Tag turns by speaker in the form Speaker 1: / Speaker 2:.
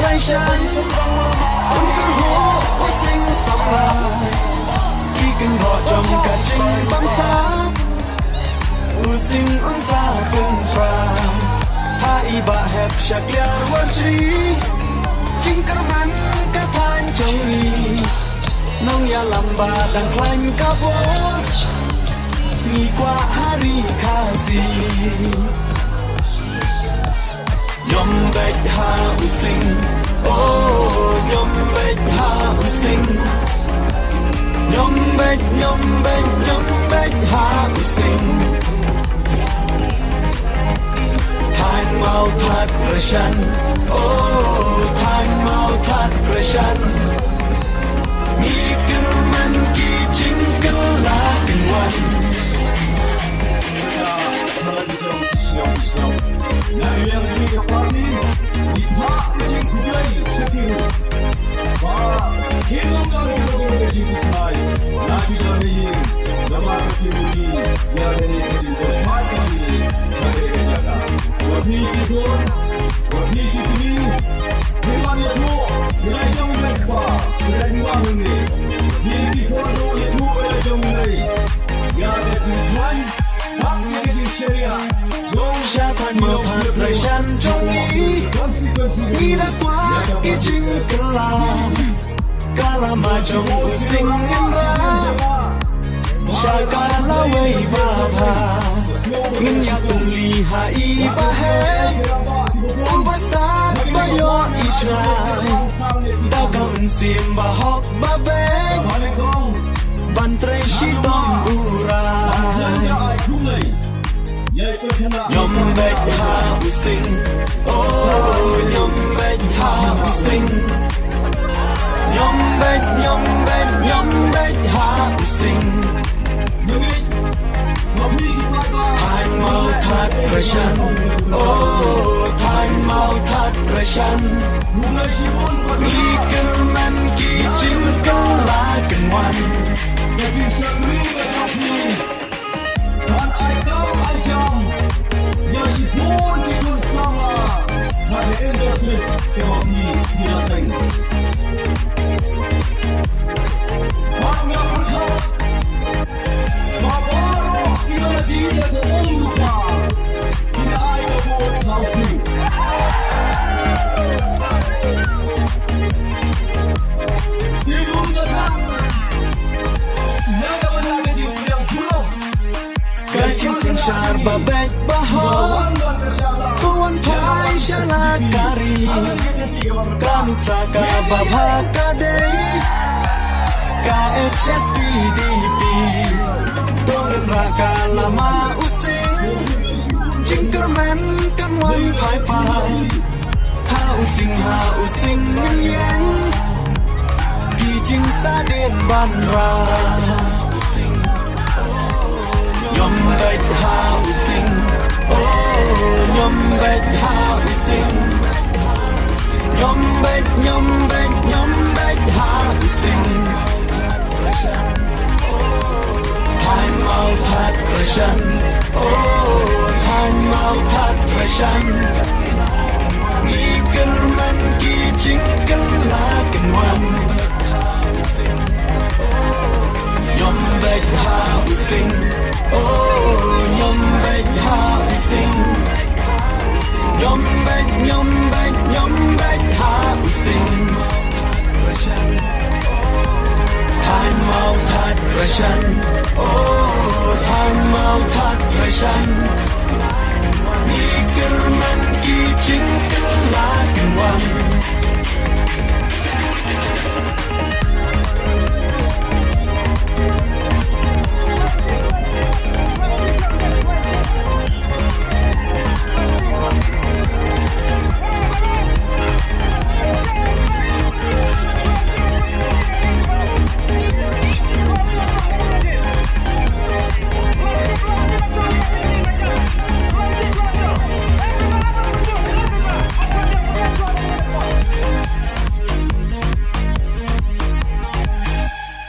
Speaker 1: ไรฉันคนกระหัวก็สิ่งสำราญที่กันรอจงกะจิงบังสาอุสิ่งอันซาเป็นปราหาอีบะแหบชักเลียร์วันจีจิงกระมันกะทานจงอีน้องอย่าลำบากดังคลันกะโบมีกว่าฮาริคาซียมเบ็ดฮาอุสิงโอ้ยมเบ็ดฮาอุสิงยมเบ็ดฮาอุสิงทานเมาทัดประชันโอ้ทานเมาทัดประชันมีกระมันกี่จิงกะลากันวันชาทานเมื่อผ่านไรฉันจงมีรักว่าอีจิงกะลากาลามาจงอุสิงเงินราชากาลาเวยบาพาเงินยาตุลีหาอีบาเฮอุบัติตาบายออีชายดาวกังเสียมบาฮอกบาเบงบันเตรชิตองอุรายมเบ็ดฮาอุสิงโอ้ยมเบ็ดฮาอุสิงยมเบ็ดฮาอุสิงทานเมาทัดประชันโอ้ทานเมาทัดประชันมีกระมันกี่จิงกะลากันวันSyar babek baho Tuan pai shalakari Kanuk saka babhakadei KHSPDP Dongan raka lama using Jingkerman kan wan pai pai Ha using ngan yang Kijing sadin ban ra Yom bet ha using, oh yom bet ha using, yom bet ha using. Time out had pressure, oh time out had pressure. Miker man ki